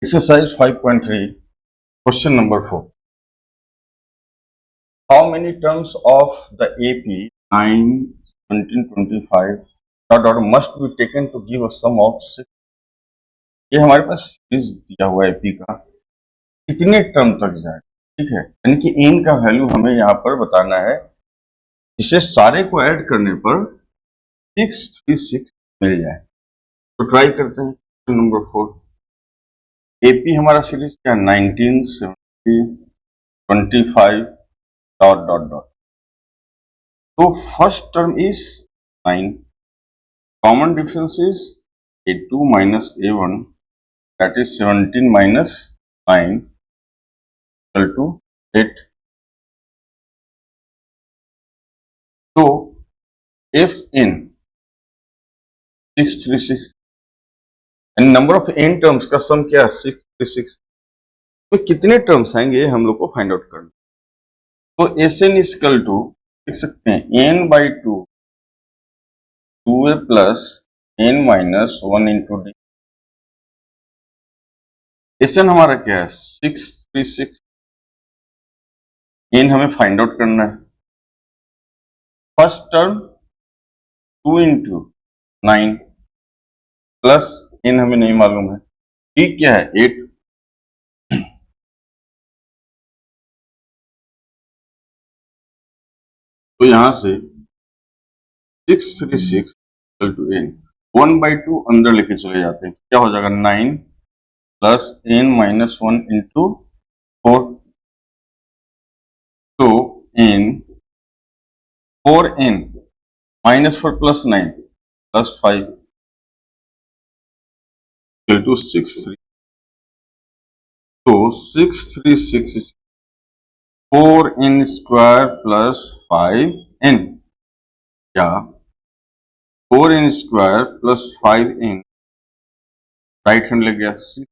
Exercise 5.3, question number 4. How many terms of the AP 9, 17, 25 must be taken to give a sum of 6? ये हमारे पास series दिया हुआ है AP का, कितने टर्म तक जाए, ठीक है। यानी कि n का वैल्यू हमें यहाँ पर बताना है, जिसे सारे को ऐड करने पर 636 मिल जाए। तो ट्राई करते हैं क्वेश्चन नंबर 4। AP हमारा सीरीज क्या, 19, 17, 25 डॉट डॉट डॉट। तो first term is 9, common difference is a2 minus a1, that is 17 minus 9 equal to 8. So Sn 636 and number of n terms का सम क्या है 636। तो कितने टर्म्स आएंगे हम लोग को फाइंड आउट करना। तो Sn is equal to लिख सकते हैं n by 2 2a plus n minus 1 into d। Sn हमारा क्या है 636, n हमें फाइंड आउट करना है। First term 2 into 9 plus n हमें नहीं मालूम है, d क्या है 8। तो यहां से 636 इक्वल टू n, 1/2 अंदर लेके चले जाते हैं, क्या हो जाएगा 9 प्लस n माइनस 1 इंटू 4। तो n 4n minus 4 plus 9 plus 5 equal to 63। तो 636 is 4n square plus 5n, या 4n square plus 5n, right hand लग गया 6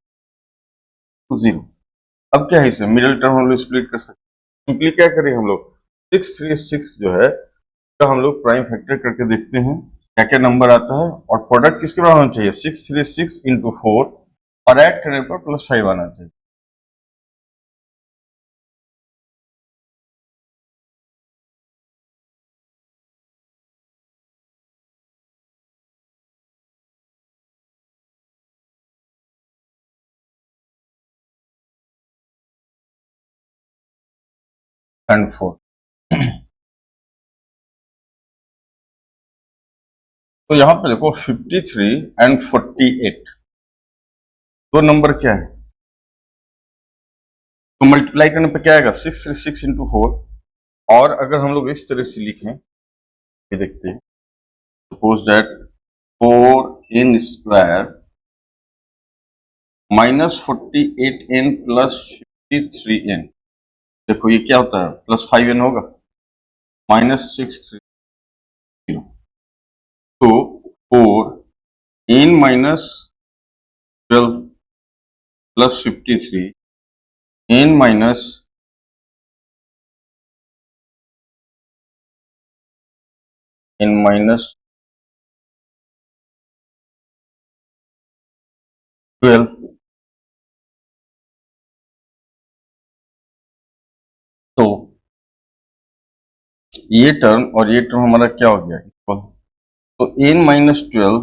to 0। अब क्या है, इसे मिडिल टर्म हम लोग स्प्लिट कर सकते हैं। सिंपली क्या करें हम लोग 636 जो है तो हम लोग प्राइम फैक्टर करके देखते हैं क्या क्या नंबर आता है, और प्रोडक्ट किसके बराबर होना चाहिए 636 इंटू 4, और ऐड करने पर प्लस 5 आना चाहिए। एंड 4 तो यहां पर देखो 53 एंड 48, दो नंबर क्या है, तो मल्टीप्लाई करने पर क्या आएगा 636 इंटू 4। और अगर हम लोग इस तरह से लिखें, ये देखते हैं, suppose that 4n square minus 48n plus 53n, देखो ये क्या होता है प्लस 5n होगा, माइनस 630। तो 4n minus 12 plus 53 n minus 12। तो ये टर्म और ये टर्म हमारा क्या हो गया इक्वल। तो n माइनस 12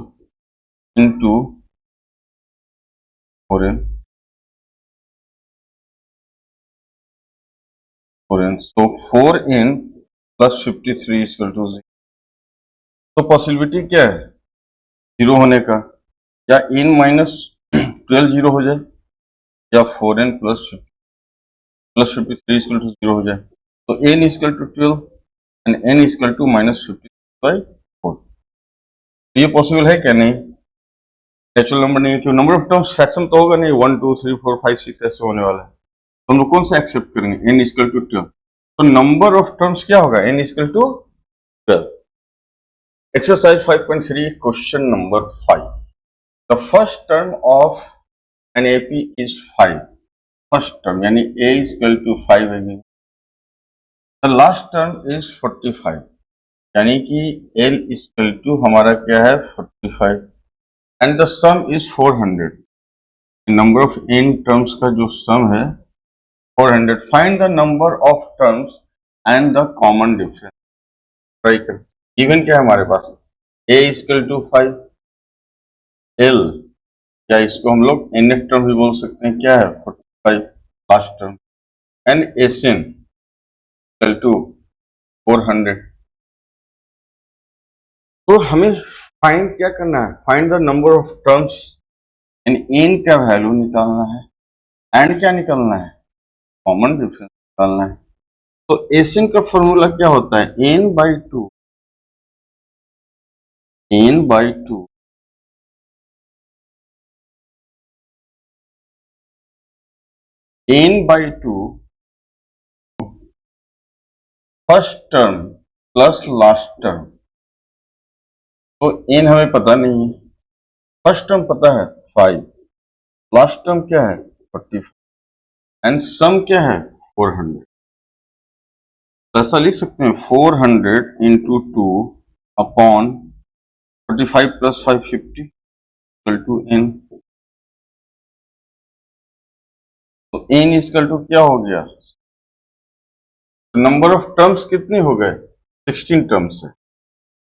इंटू 4n, तो 4n प्लस 53 इक्वल टू 0। तो पॉसिबिलिटी क्या है जीरो होने का, या n माइनस 12 जीरो हो जाए, या 4n प्लस 53 इक्वल टू 0 हो जाए। तो n equal to 12 and n equal to minus 53/4। ये पॉसिबल है क्या, नहीं, नेचुरल नंबर नहीं है, क्यों नंबर ऑफ टर्म्स फ्रैक्शन तो होगा नहीं, 1 2 3 4 5 6 ऐसे होने वाला है। तो हम लोग कौन सा एक्सेप्ट करेंगे, n इक्वल टू 12। तो नंबर ऑफ टर्म्स क्या होगा, n equal to 12। Exercise 5.3 question number 5। The first term of an AP is 5। First term यानी a इक्वल टू 5 है। द लास्ट टर्म इज 45, यानी कि l इक्वल टू हमारा क्या है 45, and the some is 400। Number of n terms का जो सम है 400. Find the number of terms and the common difference. Try कर. इवन क्या है हमारे पास, a इक्वल टू 5, l या इसको हम लोग nth टर्म भी बोल सकते हैं, क्या है 45 last term, and Sn equal to 400. तो हमें फाइंड क्या करना है, find the number of terms and n का वैल्यू निकालना है, एंड क्या निकालना है, कॉमन डिफरेंस निकालना है. तो Sn का फॉर्मूला क्या होता है, n/2, n/2 n/2 first term plus last term. तो n हमें पता नहीं है, फर्स्ट टर्म पता है 5, लास्ट टर्म क्या है 45, एंड सम क्या है 400. तो ऐसा लिख सकते हैं 400 into 2 upon 45 plus 550 equal to n. तो n इक्वल टू क्या हो गया, नंबर ऑफ टर्म्स कितने हो गए 16 टर्म्स है.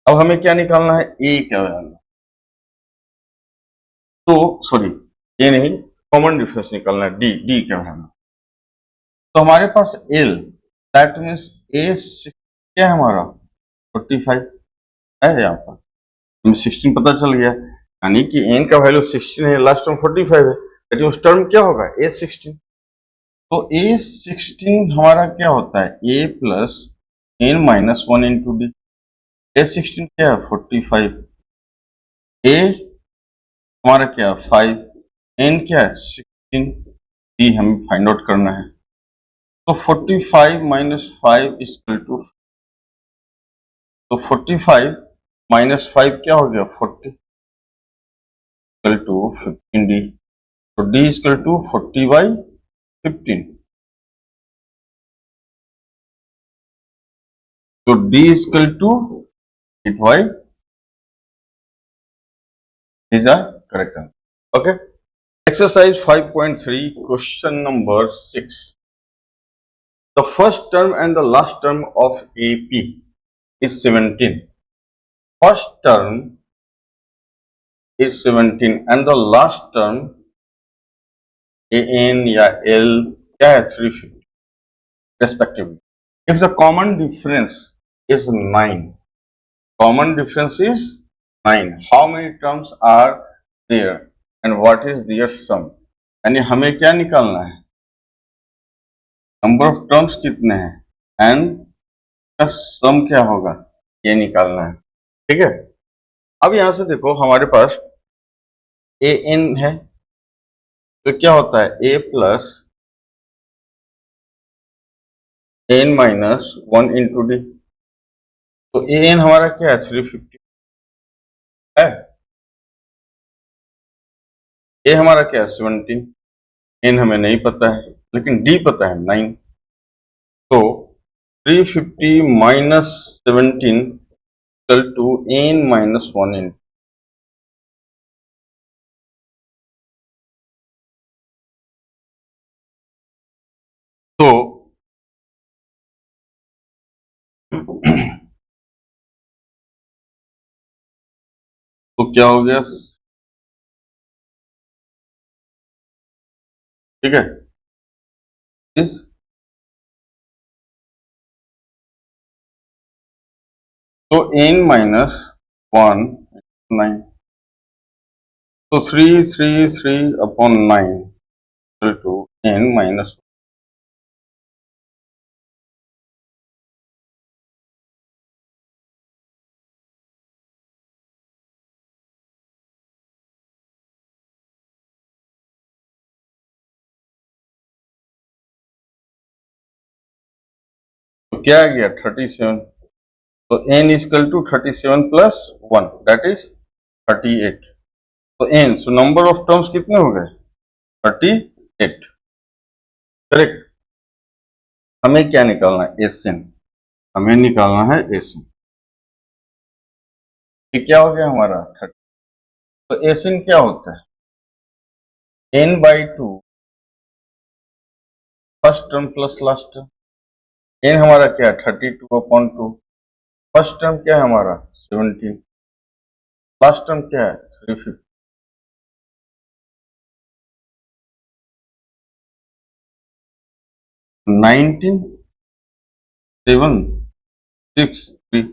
अब हमें क्या निकालना है, a क्या वैल्यू, तो सॉरी a नहीं, कॉमन डिफरेंस निकालना है, d क्या वैल्यू. तो हमारे पास l, दैट मीन्स a क्या है हमारा 45 है, यहाँ पर हमें 16 पता चल गया, यानी कि n का वैल्यू 16 है, लास्ट टर्म 45 है, लेकिन उस टर्म क्या होगा a16. तो a16 हमारा क्या होता है, a plus n minus 1 into D. a16 क्या है 45, a हमारा क्या है 5, n क्या है 16, d हमें फाइंड आउट करना है. तो 45 माइनस 5 इक्वल टू, तो 45 माइनस 5 क्या हो गया 40 इक्वल टू 15d. तो d इक्वल टू 40/15. तो d equal to 8y is a correct answer. Okay. Exercise 5.3, question number 6. The first term and the last term of AP is 17. First term is 17 and the last term AN या L क्या है 350 respectively. If the common difference is 9, common difference is 9, how many terms are there and what is their sum. यानी हमें क्या निकालना है, number of terms कितने हैं एंड का सम क्या होगा, ये निकालना है. ठीक है. अब यहां से देखो हमारे पास ए एन है, तो क्या होता है a plus n minus 1 into D. तो ए एन हमारा क्या है 350 है, ए हमारा क्या है 17, n हमें नहीं पता है लेकिन d पता है 9. तो 350 minus 17 equal to n minus 1 into. तो तो क्या हो गया, ठीक है, इस तो n माइनस 1 9. तो 3 upon 9 equal to n minus. तो क्या आ गया 37. तो n equal to 37 plus 1 that is 38. तो n, so number of terms कितने हो गए 38. करेक्ट. हमें क्या निकालना है Sn, हमें निकालना है Sn. ये क्या हो गया हमारा 30. तो Sn क्या होता है, n by 2 first term plus last term. n हमारा क्या है 32/2, फर्स्ट टर्म क्या है हमारा 17, लास्ट टर्म क्या है 350। 19 7 6 3,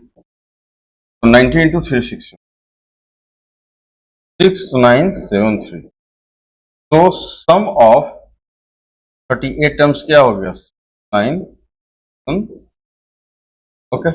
तो 19 into 360 6973। तो सम ऑफ 38 टर्म्स क्या हो गया 9। ओके